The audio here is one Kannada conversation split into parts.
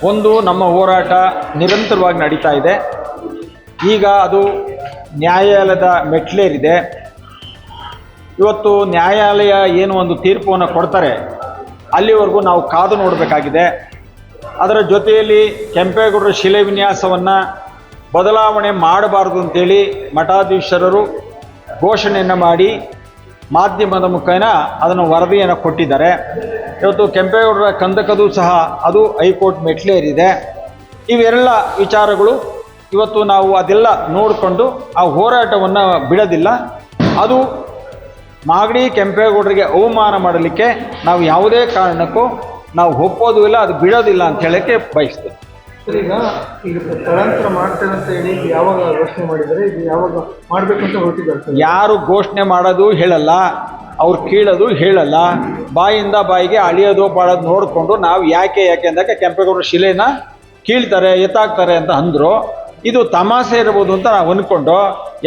ಒಂದು ನಮ್ಮ ಹೋರಾಟ ನಿರಂತರವಾಗಿ ನಡೀತಾ ಇದೆ. ಈಗ ಅದು ನ್ಯಾಯಾಲಯದ ಮೆಟ್ಲೇರಿದೆ. ಇವತ್ತು ನ್ಯಾಯಾಲಯ ಏನು ಒಂದು ತೀರ್ಪನ್ನು ಕೊಡ್ತಾರೆ ಅಲ್ಲಿವರೆಗೂ ನಾವು ಕಾದು ನೋಡಬೇಕಾಗಿದೆ. ಅದರ ಜೊತೆಯಲ್ಲಿ ಕೆಂಪೇಗೌಡರ ಶಿಲೆ ವಿನ್ಯಾಸವನ್ನು ಬದಲಾವಣೆ ಮಾಡಬಾರ್ದು ಅಂತೇಳಿ ಮಠಾಧೀಶರು ಘೋಷಣೆಯನ್ನು ಮಾಡಿ ಮಾಧ್ಯಮದ ಮುಖೇನ ಅದನ್ನು ವರದಿಯನ್ನು ಕೊಟ್ಟಿದ್ದಾರೆ. ಇವತ್ತು ಕೆಂಪೇಗೌಡರ ಕಂದಕದು ಸಹ ಅದು ಹೈಕೋರ್ಟ್ ಮೆಟ್ಲೇರಿದೆ. ಇವೆಲ್ಲ ವಿಚಾರಗಳು ಇವತ್ತು ನಾವು ಅದೆಲ್ಲ ನೋಡಿಕೊಂಡು ಆ ಹೋರಾಟವನ್ನು ಬಿಡೋದಿಲ್ಲ. ಅದು ಮಾಗಡಿ ಕೆಂಪೇಗೌಡರಿಗೆ ಅವಮಾನ ಮಾಡಲಿಕ್ಕೆ ನಾವು ಯಾವುದೇ ಕಾರಣಕ್ಕೂ ನಾವು ಒಪ್ಪೋದು ಇಲ್ಲ, ಅದು ಬಿಡೋದಿಲ್ಲ ಅಂತ ಹೇಳೋಕ್ಕೆ ಬಯಸ್ತೇವೆ. ಈಗ ಸ್ಥಳಾಂತರ ಮಾಡ್ತೇನೆ ಅಂತ ಹೇಳಿ ಯಾವಾಗ ಘೋಷಣೆ ಮಾಡಿದರೆ, ಇದು ಯಾವಾಗ ಮಾಡಬೇಕಂತ ಹೊರಟಿದ್ದಾರೆ? ಯಾರು ಘೋಷಣೆ ಮಾಡೋದು ಹೇಳಲ್ಲ, ಅವ್ರು ಕೀಳೋದು ಹೇಳಲ್ಲ. ಬಾಯಿಂದ ಬಾಯಿಗೆ ಅಳಿಯೋದು ಬಾಳೋದು ನೋಡಿಕೊಂಡು ನಾವು ಯಾಕೆ ಅಂದಾಗ ಕೆಂಪೇಗೌಡರ ಶಿಲೆನ ಕೀಳ್ತಾರೆ ಎತ್ತಾಕ್ತಾರೆ ಅಂತ ಅಂದರು. ಇದು ತಮಾಷೆ ಇರ್ಬೋದು ಅಂತ ನಾವು ಅಂದ್ಕೊಂಡು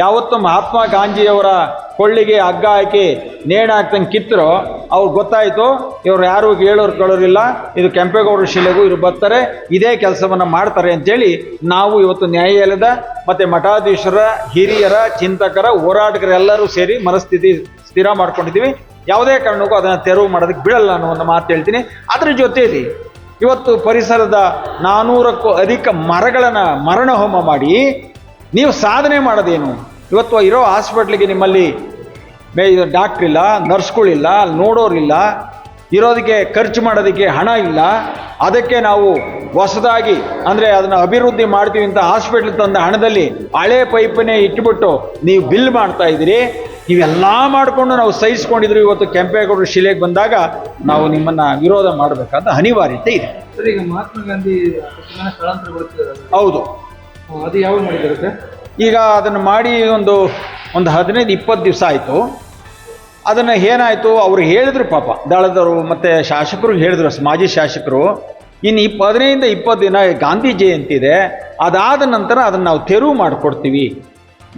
ಯಾವತ್ತು ಮಹಾತ್ಮ ಗಾಂಧಿಯವರ ಕೊಳ್ಳಿಗೆ ಹಗ್ಗ ಹಾಕಿ ನೇಣು ಹಾಕ್ತಂಗೆ ಕಿತ್ತರೋ ಅವ್ರು ಗೊತ್ತಾಯಿತು ಇವ್ರು ಯಾರು ಹೇಳೋರು ಕೇಳೋರಿಲ್ಲ, ಇದು ಕೆಂಪೇಗೌಡರ ಶಿಲೆಗೂ ಇವರು ಬರ್ತಾರೆ, ಇದೇ ಕೆಲಸವನ್ನು ಮಾಡ್ತಾರೆ ಅಂತೇಳಿ ನಾವು ಇವತ್ತು ನ್ಯಾಯಾಲಯದ ಮತ್ತು ಮಠಾಧೀಶರ ಹಿರಿಯರ ಚಿಂತಕರ ಹೋರಾಟಗಾರೆಲ್ಲರೂ ಸೇರಿ ಮನಸ್ಥಿತಿ ಸ್ಥಿರ ಮಾಡ್ಕೊಂಡಿದ್ದೀವಿ. ಯಾವುದೇ ಕಾರಣಕ್ಕೂ ಅದನ್ನು ತೆರವು ಮಾಡೋದಕ್ಕೆ ಬಿಡಲ್ಲ ಅನ್ನೋ ಒಂದು ಮಾತು ಹೇಳ್ತೀನಿ. ಅದರ ಜೊತೆಯಲ್ಲಿ ಇವತ್ತು ಪರಿಸರದ 400ಕ್ಕೂ ಅಧಿಕ ಮರಗಳನ್ನು ಮರಣ ಹೋಮ ಮಾಡಿ ನೀವು ಸಾಧನೆ ಮಾಡೋದೇನು? ಇವತ್ತು ಇರೋ ಹಾಸ್ಪಿಟ್ಲಿಗೆ ನಿಮ್ಮಲ್ಲಿ ಡಾಕ್ಟ್ರಿಲ್ಲ, ನರ್ಸ್ಗಳಿಲ್ಲ, ಅಲ್ಲಿ ನೋಡೋರಿಲ್ಲ, ಇರೋದಕ್ಕೆ ಖರ್ಚು ಮಾಡೋದಕ್ಕೆ ಹಣ ಇಲ್ಲ. ಅದಕ್ಕೆ ನಾವು ಹೊಸದಾಗಿ ಅಂದರೆ ಅದನ್ನು ಅಭಿವೃದ್ಧಿ ಮಾಡ್ತೀವಿ ಅಂತ ಹಾಸ್ಪಿಟ್ಲ್ ತಂದ ಹಣದಲ್ಲಿ ಹಳೆ ಪೈಪನ್ನೇ ಇಟ್ಬಿಟ್ಟು ನೀವು ಬಿಲ್ ಮಾಡ್ತಾ ಇದ್ದೀರಿ. ಇವೆಲ್ಲ ಮಾಡಿಕೊಂಡು ನಾವು ಸಹಿಸ್ಕೊಂಡಿದ್ರು. ಇವತ್ತು ಕೆಂಪೇಗೌಡರ ಶಿಲೆಗೆ ಬಂದಾಗ ನಾವು ನಿಮ್ಮನ್ನು ವಿರೋಧ ಮಾಡಬೇಕಾದ ಅನಿವಾರ್ಯತೆ ಇದೆ. ಸರ್, ಈಗ ಮಹಾತ್ಮ ಗಾಂಧಿ ಸ್ಥಳಾಂತರಗೊಳಿಸಿದ್ದಾರೆ, ಹೌದು, ಅದು ಯಾವಾಗ ಮಾಡಿದ್ದಾರೆ ಸರ್? ಈಗ ಅದನ್ನು ಮಾಡಿ ಒಂದು 15-20 ದಿವಸ ಆಯಿತು. ಅದನ್ನು ಏನಾಯಿತು ಅವರು ಹೇಳಿದ್ರು, ಪಾಪ ದಳದವರು ಮತ್ತು ಶಾಸಕರು ಹೇಳಿದ್ರು, ಮಾಜಿ ಶಾಸಕರು, ಇನ್ನು 15-20 ದಿನ ಗಾಂಧಿ ಜಯಂತಿ ಇದೆ, ಅದಾದ ನಂತರ ಅದನ್ನು ನಾವು ತೆರವು ಮಾಡಿಕೊಡ್ತೀವಿ,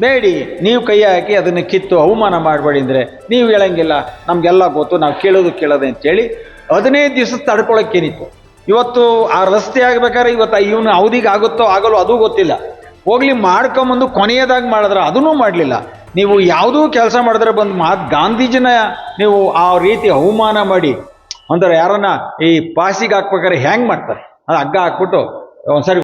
ಬೇಡಿ ನೀವು ಕೈ ಹಾಕಿ ಅದನ್ನು ಕಿತ್ತು ಅವಮಾನ ಮಾಡಬೇಡಿ ಅಂದರೆ ನೀವು ಹೇಳಂಗಿಲ್ಲ, ನಮಗೆಲ್ಲ ಗೊತ್ತು, ನಾವು ಕೇಳೋದು ಅಂತೇಳಿ 15 ದಿವಸ ತಡ್ಕೊಳಕ್ಕೇನಿತ್ತು. ಇವತ್ತು ಆ ರಸ್ತೆ ಆಗಬೇಕಾದ್ರೆ ಇವತ್ತು ಇವನು ಅವಧಿಗೆ ಆಗುತ್ತೋ ಆಗಲ್ಲೋ ಅದು ಗೊತ್ತಿಲ್ಲ. ಹೋಗ್ಲಿ ಮಾಡ್ಕೊಂಬಂದು ಕೊನೆಯದಾಗಿ ಮಾಡಿದ್ರೆ ಅದನ್ನೂ ಮಾಡಲಿಲ್ಲ. ನೀವು ಯಾವುದೂ ಕೆಲಸ ಮಾಡಿದ್ರೆ ಬಂದು ಗಾಂಧೀಜಿನ ನೀವು ಆ ರೀತಿ ಅವಮಾನ ಮಾಡಿ ಅಂದರೆ ಯಾರನ್ನ ಈ ಪಾಸಿಗೆ ಹಾಕ್ಬೇಕಾದ್ರೆ ಹೆಂಗೆ ಮಾಡ್ತಾರೆ? ಅದು ಹಗ್ಗ ಹಾಕ್ಬಿಟ್ಟು ಒಂದ್ಸರಿ